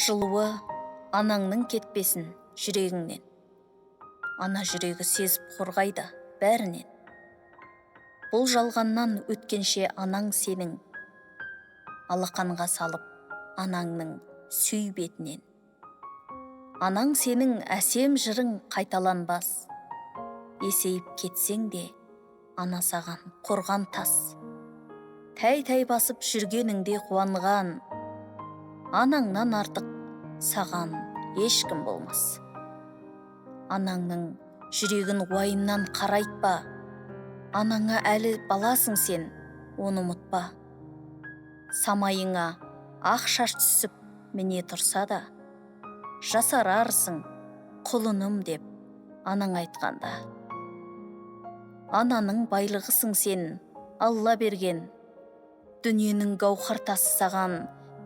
жылуы анаңның кетпесін жүрегіңнен. Ана жүрегі сезіп қорғайды бәрінен. Бұл жалғаннан өткенше анаң сенің, алақанға салып анаңның сүй бетінен. Анаң сенің әсем жырың қайталанбас, есейіп кетсең де ана саған қорған тас. Тәй-тәй басып жүргеніңде қуанған, анаңнан артық саған ешкім болмас. Анаңның жүрегін уайымнан қарайтпа, анаңа әлі баласың сен, оны ұмытпа. Самайыңа ақ шаш түсіп міне тұрса да, жасарарсың құлыным деп анаң айтқанда. Ананың байлығысың сен, Алла берген, дүниенің гауһар тасы саған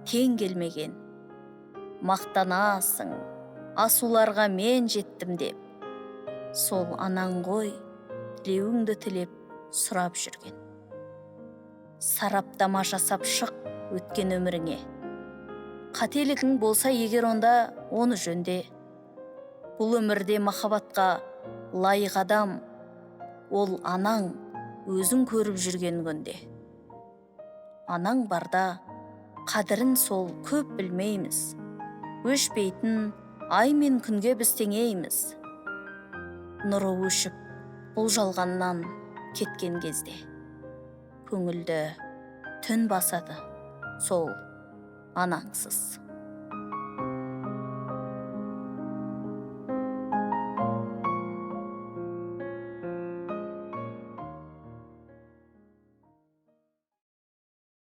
тең келмеген. Мақтанасың, асуларға мен жеттім деп, сол анаң ғой тілеуіңді тілеп сұрап жүрген. Сараптама жасап шық өткен өміріңе, қателігің болса егер онда оны жөнде. Бұл өмірде махаббатқа лайық адам, ол анаң өзің көріп жүрген күнде. Анаң барда қадірін сол көп білмейміз, өшпейтін ай мен күнге біз теңейміз. Нұры өшіп бұл жалғаннан кеткен кезде, көңілді түн басады сол анаңсыз.